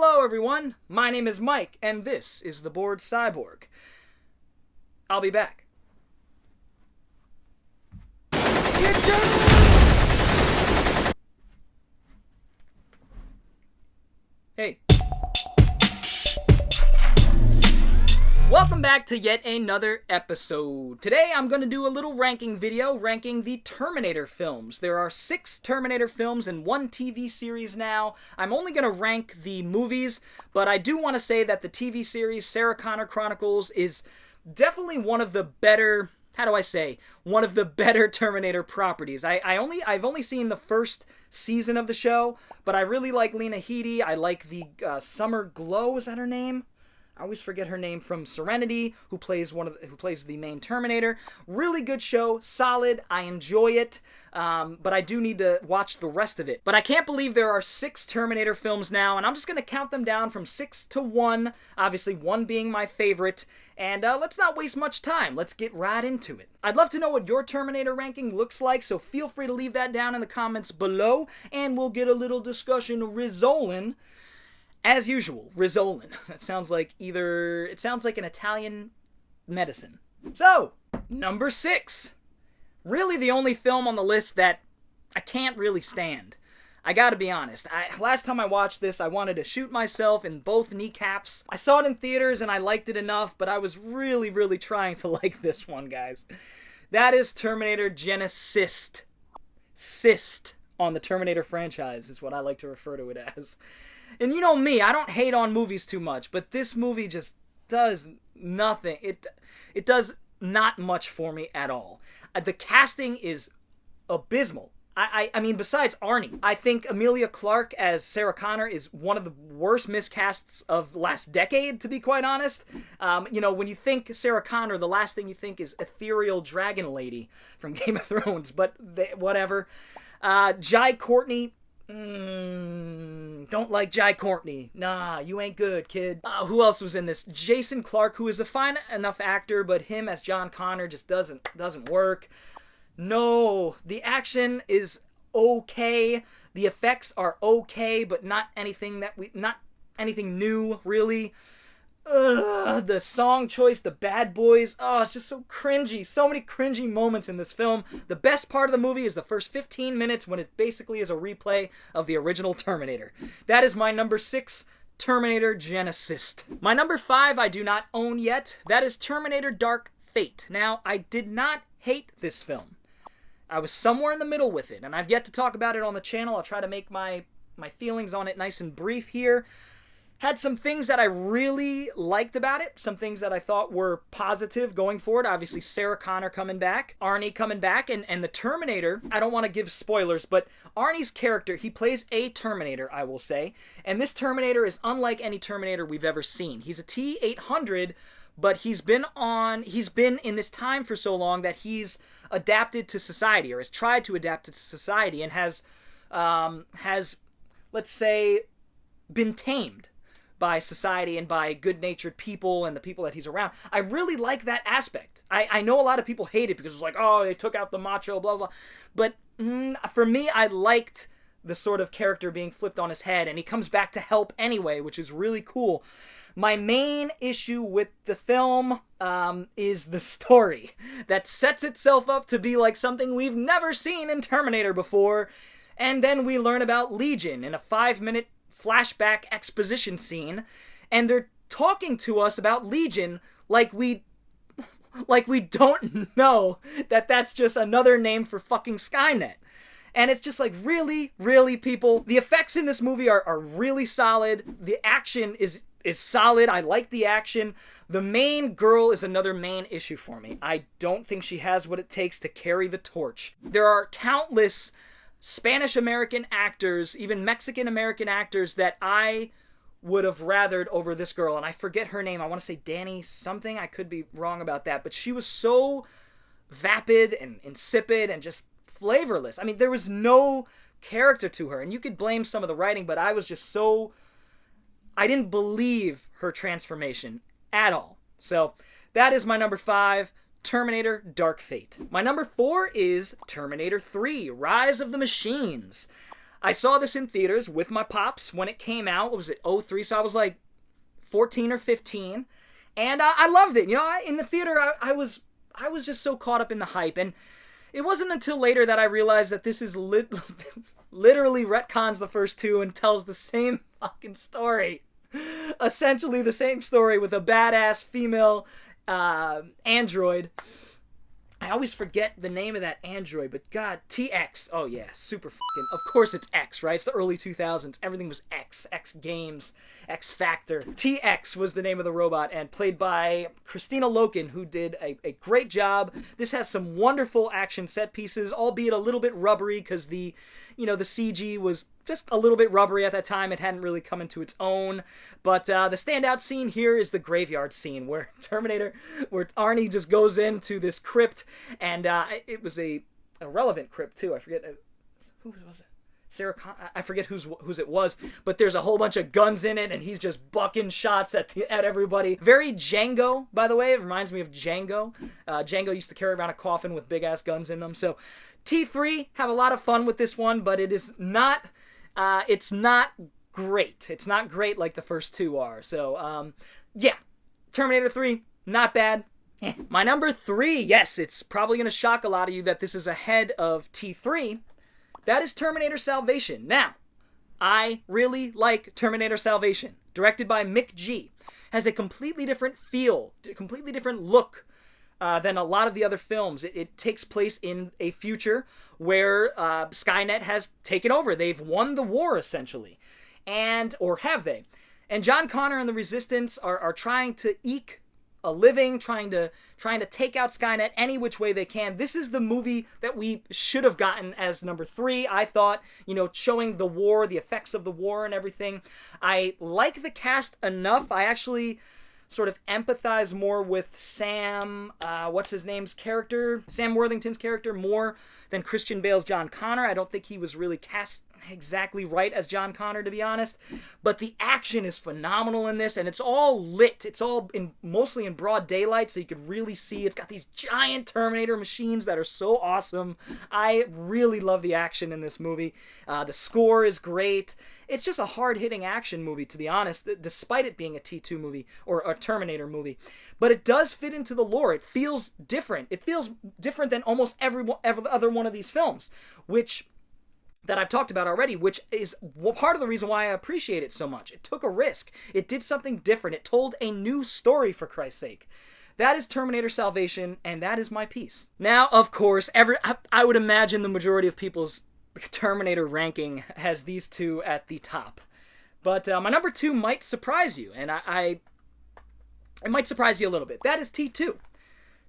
Hello everyone, my name is Mike, and this is The Bored Cyborg. I'll be back. Hey. Welcome back to yet another episode. Today I'm going to do a little ranking video ranking the Terminator films. There are 6 Terminator films and 1 TV series now. I'm only going to rank the movies, but I do want to say that the TV series Sarah Connor Chronicles is definitely one of the better, one of the better Terminator properties. I've only seen the first season of the show, but I really like Lena Headey. I like the Summer Glow, is that her name? I always forget her name, from Serenity, who plays the main Terminator. Really good show, solid. I enjoy it, but I do need to watch the rest of it. But I can't believe there are 6 Terminator films now, and I'm just gonna count them down from 6 to 1. Obviously, 1 being my favorite. And let's not waste much time. Let's get right into it. I'd love to know what your Terminator ranking looks like, so feel free to leave that down in the comments below, and we'll get a little discussion rizzolin'. As usual, rizzolin. It sounds like an Italian medicine. So, number 6. Really the only film on the list that I can't really stand. I gotta be honest. Last time I watched this, I wanted to shoot myself in both kneecaps. I saw it in theaters and I liked it enough, but I was really, really trying to like this one, guys. That is Terminator GeniSYS. Cyst on the Terminator franchise is what I like to refer to it as. And you know me, I don't hate on movies too much, but this movie just does nothing. It does not much for me at all. The casting is abysmal. I mean, besides Arnie, I think Emilia Clarke as Sarah Connor is one of the worst miscasts of last decade, to be quite honest. When you think Sarah Connor, the last thing you think is ethereal dragon lady from Game of Thrones, but whatever. Jai Courtney, don't like Jai Courtney. Nah, you ain't good, kid. Who else was in this? Jason Clarke, who is a fine enough actor, but him as John Connor just doesn't work. No, the action is okay. The effects are okay, but not anything new, really. The song choice, the bad boys, it's just so cringy. So many cringy moments in this film. The best part of the movie is the first 15 minutes when it basically is a replay of the original Terminator. That is my number 6, Terminator GeniSYS. My number 5 I do not own yet. That is Terminator Dark Fate. Now, I did not hate this film. I was somewhere in the middle with it, and I've yet to talk about it on the channel. I'll try to make my feelings on it nice and brief here. Had some things that I really liked about it, some things that I thought were positive going forward. Obviously, Sarah Connor coming back, Arnie coming back, and the Terminator. I don't want to give spoilers, but Arnie's character, he plays a Terminator, I will say, and this Terminator is unlike any Terminator we've ever seen. He's a T-800, but he's been in this time for so long that he's adapted to society, or has tried to adapt to society, and has, let's say, been tamed by society and by good-natured people and the people that he's around. I really like that aspect. I know a lot of people hate it because it's like, oh, they took out the macho, blah, blah. But for me, I liked the sort of character being flipped on his head, and he comes back to help anyway, which is really cool. My main issue with the film is the story that sets itself up to be like something we've never seen in Terminator before, and then we learn about Legion in a 5-minute flashback exposition scene, and they're talking to us about Legion like we don't know that that's just another name for fucking Skynet. And it's just like, really, really, people? The effects in this movie are really solid. The action is solid. I like the action. The main girl is another main issue for me. I don't think she has what it takes to carry the torch. There are countless Spanish-American actors, even Mexican-American actors, that I would have rathered over this girl, and I forget her name. I want to say Danny something. I could be wrong about that, but she was so vapid and insipid and just flavorless. I mean, there was no character to her, and you could blame some of the writing, but I was just so... I didn't believe her transformation at all. So, that is my number 5. Terminator Dark Fate. My number 4 is Terminator 3, Rise of the Machines. I saw this in theaters with my pops when it came out. What was it, '03? So I was like 14 or 15. And I loved it. In the theater, I was just so caught up in the hype. And it wasn't until later that I realized that this is literally retcons the first two and tells the same fucking story. Essentially the same story with a badass female android. I always forget the name of that android, but God, TX. Oh yeah, super fucking. Of course it's X, right? It's the early 2000s. Everything was X. X Games, X Factor. TX was the name of the robot, and played by Christina Loken, who did a great job. This has some wonderful action set pieces, albeit a little bit rubbery because the CG was just a little bit rubbery at that time. It hadn't really come into its own. But the standout scene here is the graveyard scene where Arnie just goes into this crypt, and it was a relevant crypt too. I forget who was it. I forget whose it was, but there's a whole bunch of guns in it, and he's just bucking shots at everybody. Very Django, by the way. It reminds me of Django. Django used to carry around a coffin with big ass guns in them. So T3, have a lot of fun with this one, but it is not. It's not great. It's not great like the first two are. So yeah, Terminator 3, not bad. My number 3, yes, it's probably gonna shock a lot of you that this is ahead of T3. That is Terminator Salvation. Now, I really like Terminator Salvation. Directed by Mick G. Has a completely different feel, a completely different look than a lot of the other films. It takes place in a future where Skynet has taken over. They've won the war, essentially. Or have they? And John Connor and the Resistance are trying to eke a living, trying to take out Skynet any which way they can. This is the movie that we should have gotten as number 3, I thought, showing the war, the effects of the war and everything. I like the cast enough. I actually sort of empathize more with Sam Worthington's character more than Christian Bale's John Connor. I don't think he was really cast exactly right as John Connor, to be honest, but the action is phenomenal in this, and it's all lit. It's all mostly in broad daylight, so you could really see. It's got these giant Terminator machines that are so awesome. I really love the action in this movie. The score is great. It's just a hard-hitting action movie, to be honest, despite it being a T2 movie or a Terminator movie. But it does fit into the lore. It feels different. It feels different than almost every other one of these films, that I've talked about already, which is part of the reason why I appreciate it so much. It took a risk. It did something different. It told a new story, for Christ's sake. That is Terminator Salvation, and that is my piece. Now, of course, I would imagine the majority of people's Terminator ranking has these two at the top. But my number 2 might surprise you, and it might surprise you a little bit. That is T2.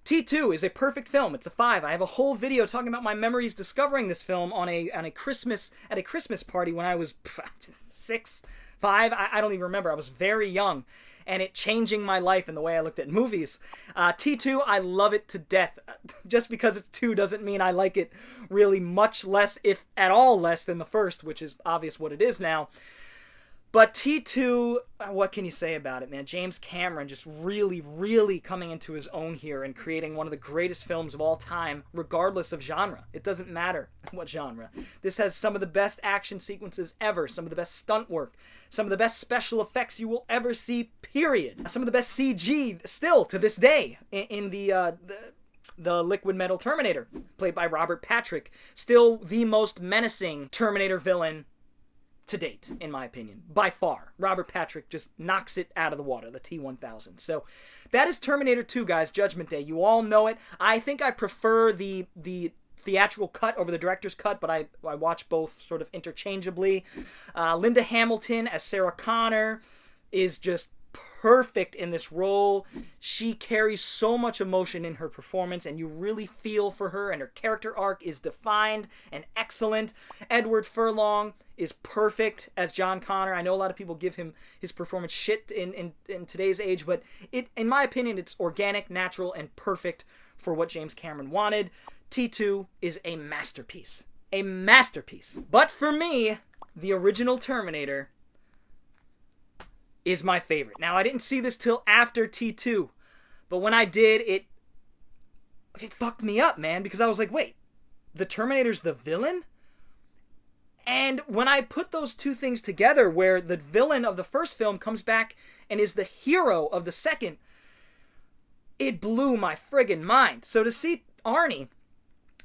T2 is a perfect film. It's a 5. I have a whole video talking about my memories discovering this film at a Christmas party when I was 6, 5. I don't even remember. I was very young, and it changing my life and the way I looked at movies. T2, I love it to death. Just because it's 2 doesn't mean I like it really much less, if at all less, than the first, which is obvious what it is now. But T2, what can you say about it, man? James Cameron just really, really coming into his own here and creating one of the greatest films of all time, regardless of genre. It doesn't matter what genre. This has some of the best action sequences ever, some of the best stunt work, some of the best special effects you will ever see, period. Some of the best CG still to this day in the Liquid Metal Terminator, played by Robert Patrick. Still the most menacing Terminator villain to date, in my opinion, by far. Robert Patrick just knocks it out of the water, the T-1000. So that is Terminator 2, guys, Judgment Day. You all know it. I think I prefer the theatrical cut over the director's cut, but I watch both sort of interchangeably. Linda Hamilton as Sarah Connor is just perfect in this role. She carries so much emotion in her performance, and you really feel for her, and her character arc is defined and excellent. Edward Furlong is perfect as John Connor. I know a lot of people give him his performance shit in today's age, but in my opinion, it's organic, natural, and perfect for what James Cameron wanted. T2 is a masterpiece. A masterpiece. But for me, the original Terminator is my favorite. Now, I didn't see this till after T2, but when I did, it fucked me up, man, because I was like, wait, the Terminator's the villain? And when I put those two things together, where the villain of the first film comes back and is the hero of the second, it blew my friggin' mind. So to see Arnie,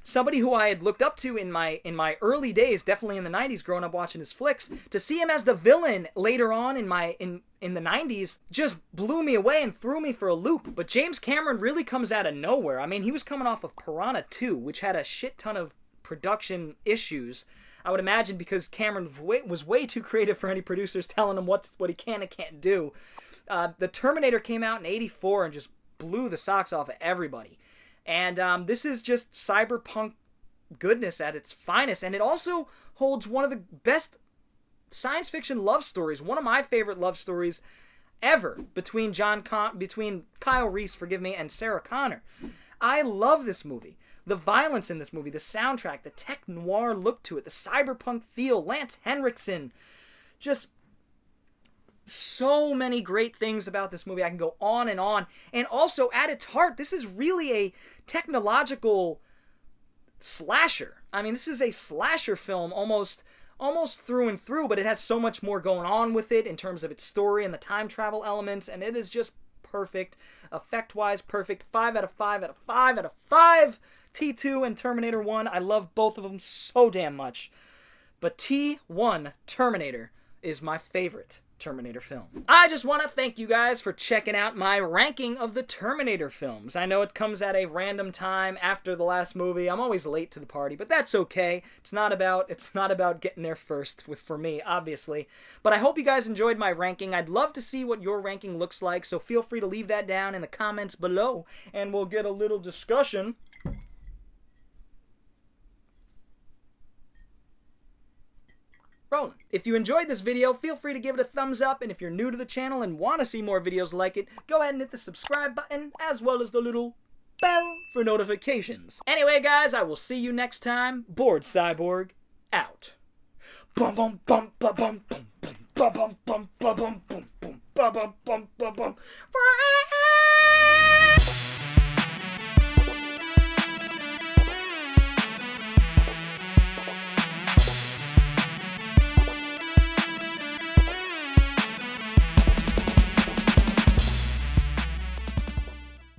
somebody who I had looked up to in my early days, definitely in the 90s, growing up watching his flicks, to see him as the villain later on in the 90s just blew me away and threw me for a loop. But James Cameron really comes out of nowhere. I mean, he was coming off of Piranha 2, which had a shit ton of production issues. I would imagine because Cameron was way too creative for any producers telling him what he can and can't do. The Terminator came out in '84 and just blew the socks off of everybody. And this is just cyberpunk goodness at its finest. And it also holds one of the best science fiction love stories, one of my favorite love stories ever, between Kyle Reese, and Sarah Connor. I love this movie. The violence in this movie, the soundtrack, the tech noir look to it, the cyberpunk feel, Lance Henriksen, just so many great things about this movie. I can go on and on. And also, at its heart, this is really a technological slasher. I mean, this is a slasher film almost through and through, but it has so much more going on with it in terms of its story and the time travel elements, and it is just perfect. Effect-wise, perfect. 5 out of 5 out of 5 out of 5. T2 and Terminator 1, I love both of them so damn much. But T1 Terminator is my favorite Terminator film. I just want to thank you guys for checking out my ranking of the Terminator films. I know it comes at a random time after the last movie. I'm always late to the party, but that's okay. It's not about getting there first for me, obviously. But I hope you guys enjoyed my ranking. I'd love to see what your ranking looks like, so feel free to leave that down in the comments below, and we'll get a little discussion. Rolling. If you enjoyed this video, feel free to give it a thumbs up, and if you're new to the channel and want to see more videos like it, go ahead and hit the subscribe button, as well as the little bell for notifications. Anyway, guys, I will see you next time. Bored Cyborg, out. Bum bum bum bum bum bum bum bum bum bum bum bum bum bum bum bum bum.